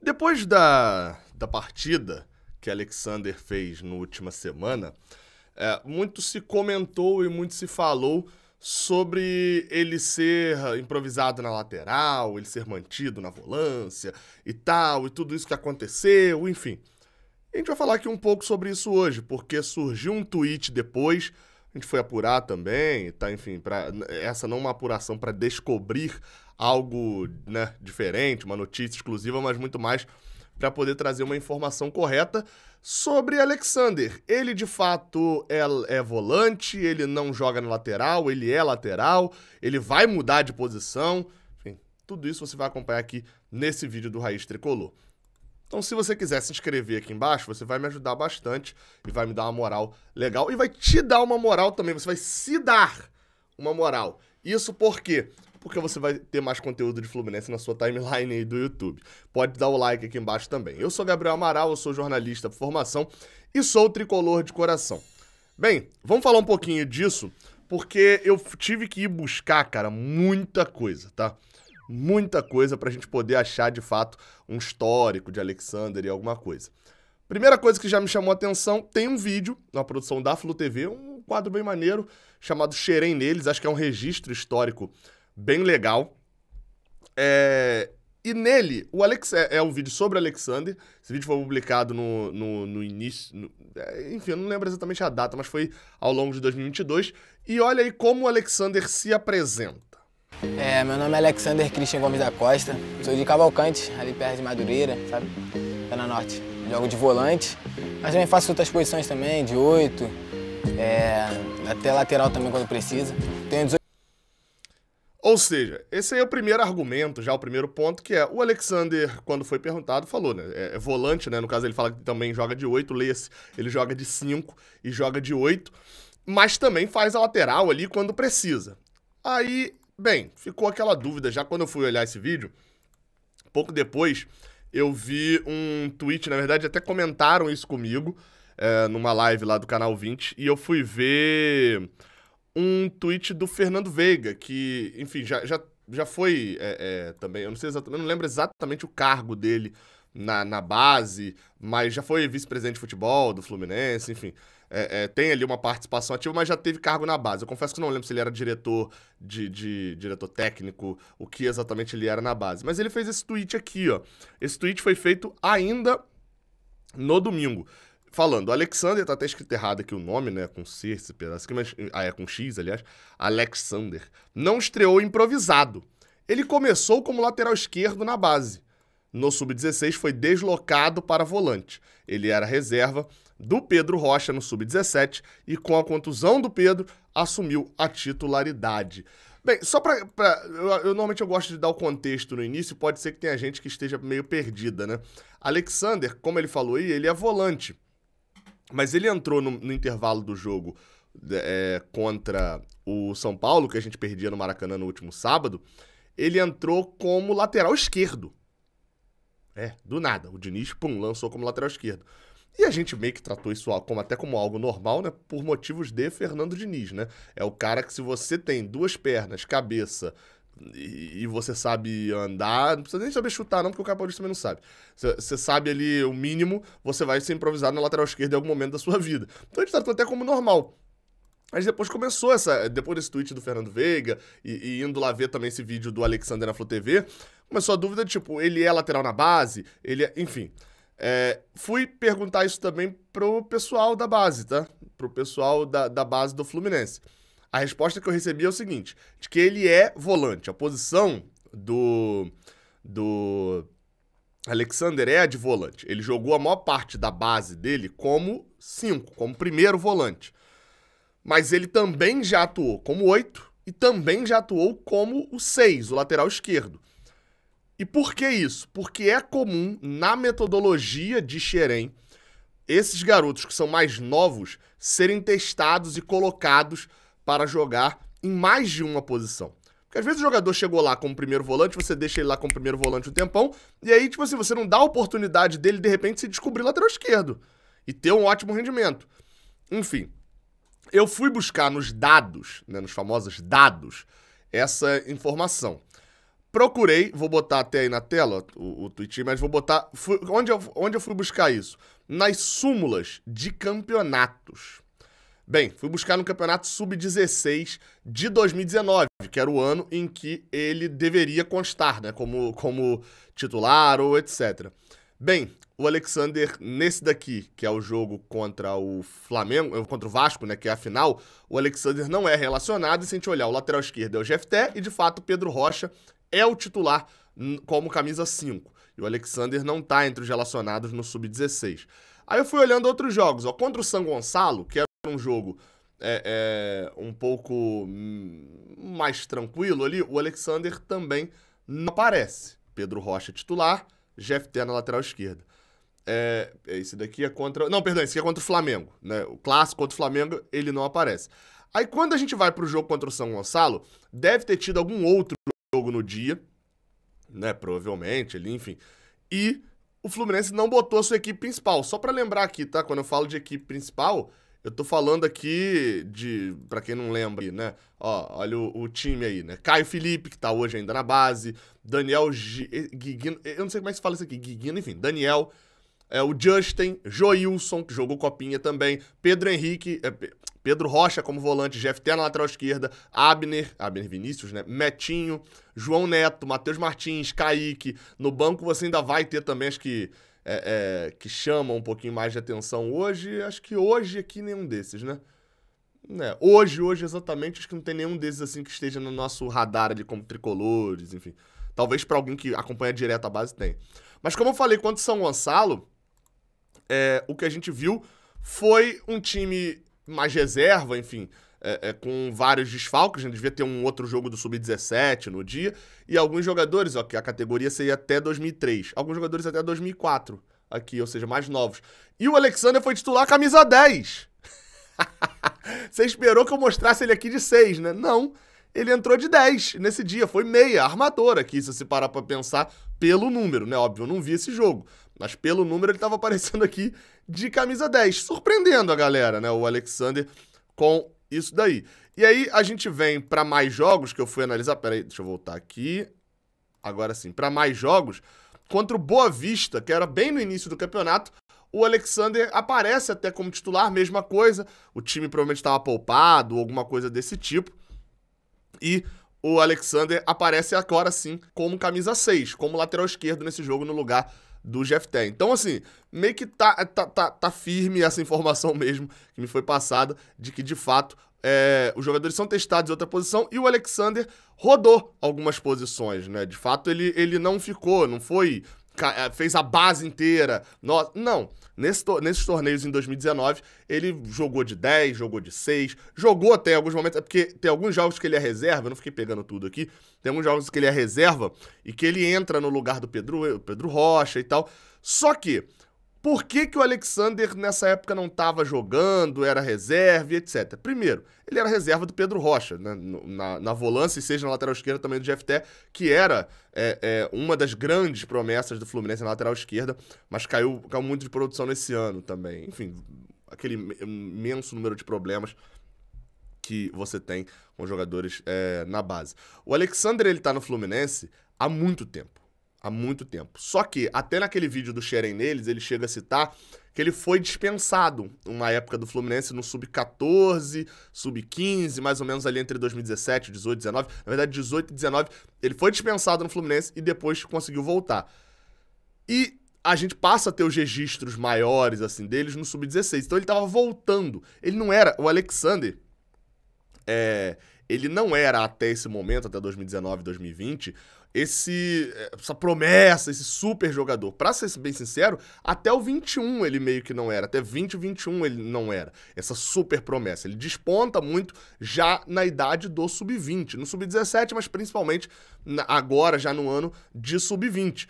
Depois da partida que Alexander fez na última semana, muito se comentou e muito se falou sobre ele ser improvisado na lateral, ele ser mantido na volância e tal, e tudo isso que aconteceu, enfim. A gente vai falar aqui um pouco sobre isso hoje, porque surgiu um tweet depois, a gente foi apurar também, tá, enfim, essa não é uma apuração para descobrir algo, né, diferente, uma notícia exclusiva, mas muito mais para poder trazer uma informação correta sobre Alexander. Ele, de fato, é volante, ele não joga na lateral, ele é lateral, ele vai mudar de posição, enfim, tudo isso você vai acompanhar aqui nesse vídeo do Raiz Tricolor. Então, se você quiser se inscrever aqui embaixo, você vai me ajudar bastante e vai me dar uma moral legal e vai te dar uma moral também, você vai se dar uma moral. Isso por quê? Porque você vai ter mais conteúdo de Fluminense na sua timeline aí do YouTube. Pode dar o like aqui embaixo também. Eu sou Gabriel Amaral, eu sou jornalista por formação e sou tricolor de coração. Bem, vamos falar um pouquinho disso, porque eu tive que ir buscar, cara, muita coisa, tá? Muita coisa pra gente poder achar, de fato, um histórico de Alexander e alguma coisa. Primeira coisa que já me chamou a atenção, tem um vídeo na produção da Flu TV, um quadro bem maneiro, chamado Xerém Neles, acho que é um registro histórico bem legal. E nele, é um vídeo sobre Alexander. Esse vídeo foi publicado no início... enfim, eu não lembro exatamente a data, mas foi ao longo de 2022. E olha aí como o Alexander se apresenta. Meu nome é Alexander Christian Gomes da Costa. Sou de Cavalcante, ali perto de Madureira, sabe? Zona Norte. Jogo de volante, mas também faço outras posições também, de 8. Até lateral também quando precisa. Tenho 18... Ou seja, esse aí é o primeiro argumento, já o primeiro ponto, que é o Alexander, quando foi perguntado, falou, né? É volante, né? No caso, ele fala que também joga de 8, leia-se, ele joga de 5 e joga de 8, mas também faz a lateral ali quando precisa. Aí, bem, ficou aquela dúvida, já quando eu fui olhar esse vídeo, pouco depois, eu vi um tweet, na verdade, até comentaram isso comigo, numa live lá do Canal 20, e eu fui ver um tweet do Fernando Veiga, que, enfim, já foi também, eu não sei exatamente, eu não lembro exatamente o cargo dele na base, mas já foi vice-presidente de futebol do Fluminense, enfim, tem ali uma participação ativa, mas já teve cargo na base. Eu confesso que não lembro se ele era diretor diretor técnico, o que exatamente ele era na base. Mas ele fez esse tweet aqui, ó. Esse tweet foi feito ainda no domingo. Falando, o Alexander, tá até escrito errado aqui o nome, né, com C, esse pedaço aqui, mas, com X, aliás, Alexander, não estreou improvisado. Ele começou como lateral esquerdo na base. No Sub-16 foi deslocado para volante. Ele era reserva do Pedro Rocha no Sub-17 e com a contusão do Pedro, assumiu a titularidade. Bem, só eu normalmente eu gosto de dar o contexto no início, pode ser que tenha gente que esteja meio perdida, né? Alexander, como ele falou aí, ele é volante. Mas ele entrou no intervalo do jogo contra o São Paulo, que a gente perdia no Maracanã no último sábado, ele entrou como lateral esquerdo. Do nada, o Diniz, lançou como lateral esquerdo. E a gente meio que tratou isso até como algo normal, né, por motivos de Fernando Diniz, né? É o cara que, se você tem duas pernas, cabeça e você sabe andar, não precisa nem saber chutar não, porque o cara paulista também não sabe. Você sabe ali o mínimo, você vai ser improvisado na lateral esquerda em algum momento da sua vida. Então a gente tratou até como normal. Mas depois começou depois desse tweet do Fernando Veiga e indo lá ver também esse vídeo do Alexander na Flu TV, começou a dúvida de, tipo, ele é lateral na base, enfim. Fui perguntar isso também pro pessoal da base, tá? Pro pessoal da base do Fluminense. A resposta que eu recebi é o seguinte, de que ele é volante. A posição do Alexander é a de volante. Ele jogou a maior parte da base dele como 5, como primeiro volante. Mas ele também já atuou como 8 e também já atuou como o 6, o lateral esquerdo. E por que isso? Porque é comum, na metodologia de Xerém, esses garotos que são mais novos serem testados e colocados para jogar em mais de uma posição. Porque às vezes o jogador chegou lá como primeiro volante, você deixa ele lá como primeiro volante um tempão, e aí, tipo assim, você não dá a oportunidade dele, de repente, se descobrir lateral esquerdo e ter um ótimo rendimento. Enfim, eu fui buscar nos dados, né, nos famosos dados, essa informação. procurei, vou botar até aí na tela o tweet, mas vou botar... Onde eu fui buscar isso? Nas súmulas de campeonatos. Bem, fui buscar no campeonato Sub-16 de 2019, que era o ano em que ele deveria constar, né, como titular ou etc. Bem, o Alexander, nesse daqui, que é o jogo contra o Flamengo, contra o Vasco, né, que é a final, o Alexander não é relacionado, e se a gente olhar, o lateral esquerdo é o Jefté, e de fato o Pedro Rocha é o titular como camisa 5. E o Alexander não tá entre os relacionados no Sub-16. Aí eu fui olhando outros jogos, ó, contra o São Gonçalo, que era um jogo um pouco mais tranquilo ali, o Alexander também não aparece. Pedro Rocha titular, Jefté na lateral esquerda. Esse daqui é contra... Não, perdão, esse aqui é contra o Flamengo, né? O clássico contra o Flamengo, ele não aparece. Aí quando a gente vai pro jogo contra o São Gonçalo, deve ter tido algum outro jogo no dia, né? Provavelmente, ali, enfim. E o Fluminense não botou a sua equipe principal. Só pra lembrar aqui, tá? Quando eu falo de equipe principal, eu tô falando aqui de... Pra quem não lembra, né? Ó, olha o time aí, né? Caio Felipe, que tá hoje ainda na base. Daniel Guiguino... Eu não sei como é que se fala isso aqui. Guiguino, enfim. Daniel... o Justin, Joilson, que jogou copinha também, Pedro Henrique, Pedro Rocha como volante, Jefté na lateral esquerda, Abner Vinícius, né? Metinho, João Neto, Matheus Martins, Kaique. No banco você ainda vai ter também, acho que chamam um pouquinho mais de atenção hoje. Acho que hoje aqui nenhum desses, né? Hoje exatamente, acho que não tem nenhum desses assim que esteja no nosso radar ali como tricolores, enfim. Talvez pra alguém que acompanha direto a base tenha. Mas como eu falei, contra o São Gonçalo, o que a gente viu foi um time mais reserva, enfim, com vários desfalques. A gente devia ter um outro jogo do Sub-17 no dia. E alguns jogadores, ó, que a categoria seria até 2003. Alguns jogadores até 2004 aqui, ou seja, mais novos. E o Alexander foi titular camisa 10. Você esperou que eu mostrasse ele aqui de 6, né? Não. Ele entrou de 10 nesse dia, foi meia, armador aqui, se você parar pra pensar pelo número, né? Óbvio, eu não vi esse jogo, mas pelo número ele tava aparecendo aqui de camisa 10, surpreendendo a galera, né? O Alexander com isso daí. E aí a gente vem pra mais jogos que eu fui analisar, peraí, deixa eu voltar aqui, agora sim, pra mais jogos, contra o Boa Vista, que era bem no início do campeonato, o Alexander aparece até como titular, mesma coisa, o time provavelmente estava poupado, alguma coisa desse tipo. E o Alexander aparece agora sim como camisa 6, como lateral esquerdo nesse jogo no lugar do Jefté. Então, assim, meio que tá firme essa informação mesmo que me foi passada, de que, de fato, os jogadores são testados em outra posição e o Alexander rodou algumas posições, né? De fato, ele não ficou, não foi... fez a base inteira. Não. Nesses torneios em 2019, ele jogou de 10, jogou de 6, jogou até alguns momentos, porque tem alguns jogos que ele é reserva, eu não fiquei pegando tudo aqui, tem alguns jogos que ele é reserva e que ele entra no lugar do Pedro Rocha e tal. Só que, por que o Alexander nessa época não estava jogando, era reserva e etc? Primeiro, ele era reserva do Pedro Rocha, né? na volância, e seja na lateral esquerda também do Jefté, que era uma das grandes promessas do Fluminense na lateral esquerda, mas caiu muito de produção nesse ano também. Enfim, aquele imenso número de problemas que você tem com jogadores na base. O Alexander, ele tá no Fluminense há muito tempo. Há muito tempo. Só que, até naquele vídeo do Xerém Neles, ele chega a citar que ele foi dispensado uma época do Fluminense no Sub-14, Sub-15, mais ou menos ali entre 2017, 18, 19. Na verdade, 18 e 19, ele foi dispensado no Fluminense e depois conseguiu voltar. E a gente passa a ter os registros maiores, assim, deles no Sub-16. Então ele tava voltando. Ele não era... O Alexander... ele não era até esse momento, até 2019, 2020, essa promessa, esse super jogador. Pra ser bem sincero, até o 21 ele meio que não era, até 20 e 21 ele não era, essa super promessa. Ele desponta muito já na idade do Sub-20, no Sub-17, mas principalmente agora, já no ano de Sub-20.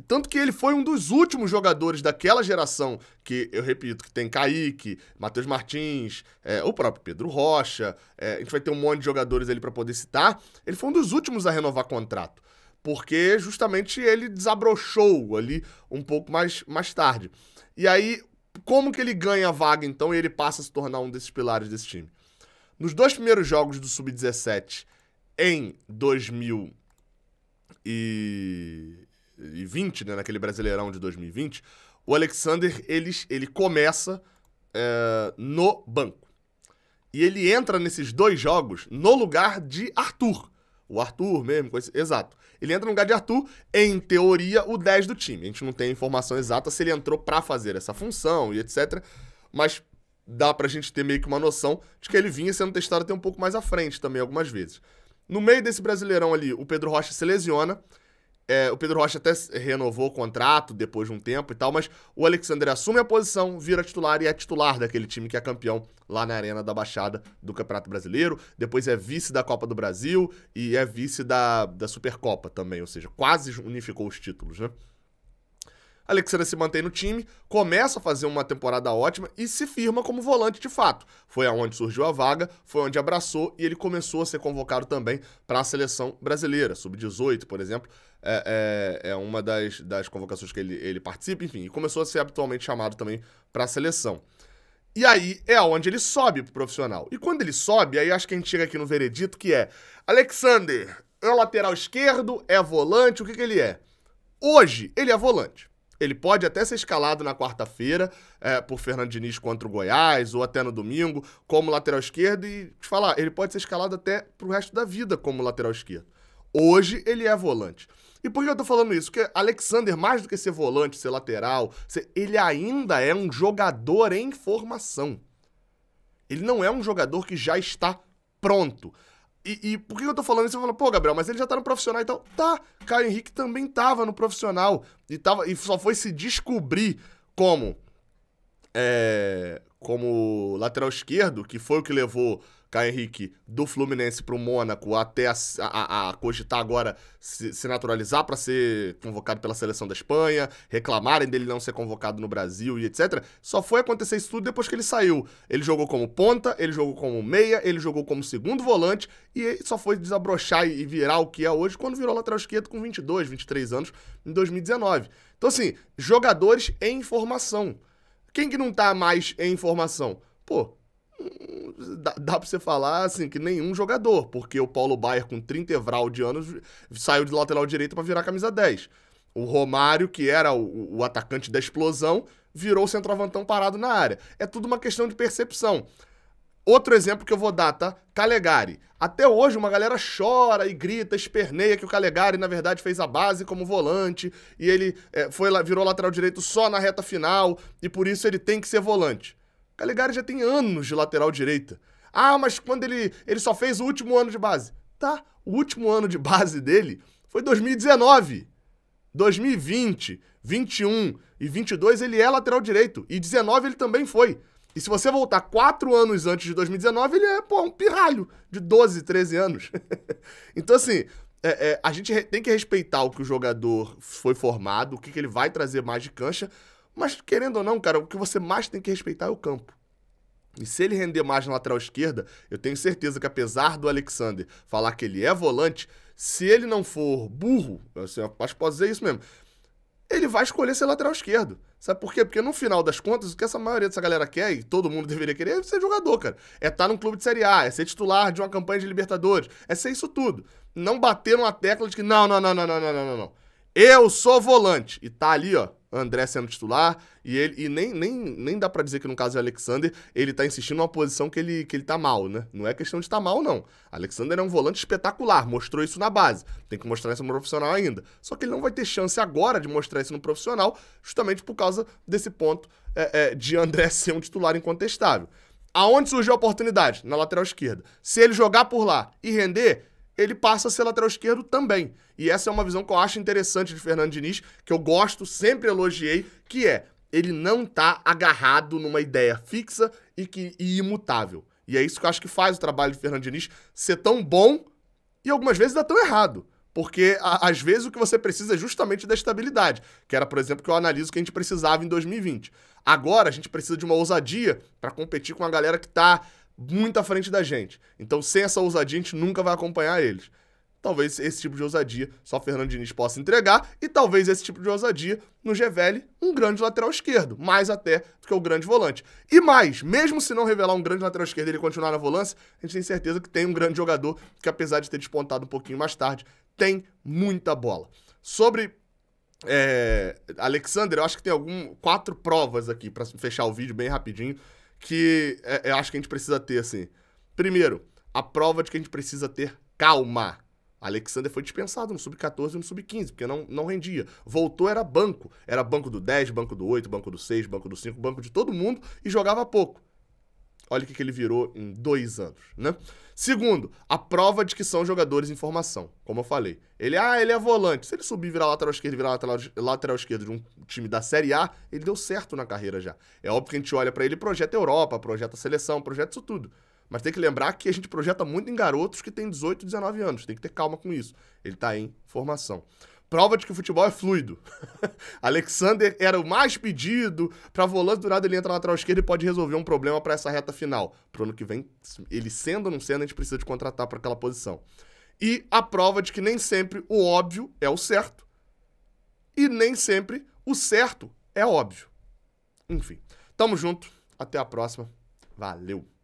Tanto que ele foi um dos últimos jogadores daquela geração, que eu repito, que tem Kaique, Matheus Martins, o próprio Pedro Rocha, a gente vai ter um monte de jogadores ali pra poder citar. Ele foi um dos últimos a renovar contrato, porque justamente ele desabrochou ali um pouco mais tarde. E aí, como que ele ganha a vaga então e ele passa a se tornar um desses pilares desse time? Nos 2 primeiros jogos do Sub-17 em 2019, 2020, né, naquele Brasileirão de 2020, o Alexander, ele começa no banco. E ele entra nesses 2 jogos no lugar de Arthur. O Arthur mesmo, exato. Ele entra no lugar de Arthur, em teoria, o 10 do time. A gente não tem informação exata se ele entrou pra fazer essa função e etc. Mas dá pra gente ter meio que uma noção de que ele vinha sendo testado até um pouco mais à frente também, algumas vezes. No meio desse Brasileirão ali, o Pedro Rocha se lesiona. O Pedro Rocha até renovou o contrato depois de um tempo e tal, mas o Alexander assume a posição, vira titular e é titular daquele time que é campeão lá na Arena da Baixada do Campeonato Brasileiro. Depois é vice da Copa do Brasil e é vice da Supercopa também, ou seja, quase unificou os títulos, né? Alexander se mantém no time, começa a fazer uma temporada ótima e se firma como volante de fato. Foi aonde surgiu a vaga, foi onde abraçou e ele começou a ser convocado também para a seleção brasileira, sub-18, por exemplo. É uma das convocações que ele participa, enfim, e começou a ser habitualmente chamado também para a seleção. E aí é aonde ele sobe pro profissional. E quando ele sobe, aí acho que a gente chega aqui no veredito que é Alexander é lateral esquerdo, é volante, o que ele é? Hoje, ele é volante. Ele pode até ser escalado na quarta-feira por Fernando Diniz contra o Goiás, ou até no domingo, como lateral esquerdo, e te falar, ele pode ser escalado até pro resto da vida como lateral esquerdo. Hoje, ele é volante. E por que eu tô falando isso? Porque Alexander, mais do que ser volante, ser lateral, ele ainda é um jogador em formação. Ele não é um jogador que já está pronto. E por que eu tô falando isso? Você fala, pô, Gabriel, mas ele já tá no profissional e tal. Tá, Caio Henrique também tava no profissional. E só foi se descobrir como lateral esquerdo, que foi o que levou Caio Henrique do Fluminense pro Mônaco até a cogitar agora se naturalizar para ser convocado pela seleção da Espanha, reclamarem dele não ser convocado no Brasil e etc. Só foi acontecer isso tudo depois que ele saiu. Ele jogou como ponta, ele jogou como meia, ele jogou como segundo volante e só foi desabrochar e virar o que é hoje quando virou lateral esquerdo com 22, 23 anos em 2019. Então assim, jogadores em formação. Quem que não tá mais em formação? Pô, dá pra você falar assim que nenhum jogador, porque o Paulo Baier com 30 evral de anos saiu de lateral direito pra virar camisa 10. O Romário, que era o atacante da explosão, virou o centroavantão parado na área. É tudo uma questão de percepção. Outro exemplo que eu vou dar, tá? Calegari. Até hoje uma galera chora e grita, esperneia que o Calegari, na verdade, fez a base como volante e ele virou lateral direito só na reta final e por isso ele tem que ser volante. Calegari já tem anos de lateral direita. Ah, mas quando ele só fez o último ano de base. Tá, o último ano de base dele foi 2019. 2020, 21 e 22 ele é lateral direito. E 19 ele também foi. E se você voltar 4 anos antes de 2019, ele é, um pirralho de 12, 13 anos. Então, assim, a gente tem que respeitar o que o jogador foi formado, o que ele vai trazer mais de cancha, mas, querendo ou não, cara, o que você mais tem que respeitar é o campo. E se ele render mais na lateral esquerda, eu tenho certeza que, apesar do Alexander falar que ele é volante, se ele não for burro, assim, acho que posso dizer isso mesmo, ele vai escolher ser lateral esquerdo. Sabe por quê? Porque no final das contas, o que essa maioria dessa galera quer, e todo mundo deveria querer, é ser jogador, cara. É estar num clube de Série A, é ser titular de uma campanha de Libertadores, é ser isso tudo. Não bater numa tecla de que não. Eu sou volante. E tá ali, ó, André sendo titular, e nem dá pra dizer que no caso do Alexander, ele tá insistindo numa posição que ele tá mal, né? Não é questão de estar mal, não. Alexander é um volante espetacular, mostrou isso na base. Tem que mostrar isso no profissional ainda. Só que ele não vai ter chance agora de mostrar isso no profissional, justamente por causa desse ponto de André ser um titular incontestável. Aonde surgiu a oportunidade? Na lateral esquerda. Se ele jogar por lá e render, ele passa a ser lateral esquerdo também. E essa é uma visão que eu acho interessante de Fernando Diniz, que eu gosto, sempre elogiei, que é, ele não tá agarrado numa ideia fixa e imutável. E é isso que eu acho que faz o trabalho de Fernando Diniz ser tão bom e algumas vezes dá tão errado. Porque, às vezes, o que você precisa é justamente da estabilidade, que era, por exemplo, que eu analiso que a gente precisava em 2020. Agora, a gente precisa de uma ousadia para competir com a galera que tá muito à frente da gente. Então, sem essa ousadia, a gente nunca vai acompanhar eles. Talvez esse tipo de ousadia só Fernando Diniz possa entregar e talvez esse tipo de ousadia nos revele um grande lateral esquerdo, mais até do que o grande volante. E mais, mesmo se não revelar um grande lateral esquerdo e ele continuar na volância, a gente tem certeza que tem um grande jogador que, apesar de ter despontado um pouquinho mais tarde, tem muita bola. Sobre Alexander, eu acho que tem 4 provas aqui, pra fechar o vídeo bem rapidinho, que eu acho que a gente precisa ter, assim. Primeiro, a prova de que a gente precisa ter calma. Alexander foi dispensado no Sub-14 e no Sub-15, porque não rendia. Voltou, era banco. Era banco do 10, banco do 8, banco do 6, banco do 5, banco de todo mundo e jogava pouco. Olha o que ele virou em 2 anos, né? Segundo, a prova de que são jogadores em formação. Como eu falei. Ele é volante. Se ele subir, virar lateral esquerdo e virar lateral esquerdo de um time da Série A, ele deu certo na carreira já. É óbvio que a gente olha pra ele e projeta Europa, projeta seleção, projeta isso tudo. Mas tem que lembrar que a gente projeta muito em garotos que têm 18, 19 anos. Tem que ter calma com isso. Ele tá em formação. Prova de que o futebol é fluido. Alexander era o mais pedido. Pra volante, do nada ele entra na lateral esquerda e pode resolver um problema pra essa reta final. Pro ano que vem, ele sendo ou não sendo, a gente precisa de contratar pra aquela posição. E a prova de que nem sempre o óbvio é o certo. E nem sempre o certo é óbvio. Enfim, tamo junto. Até a próxima. Valeu!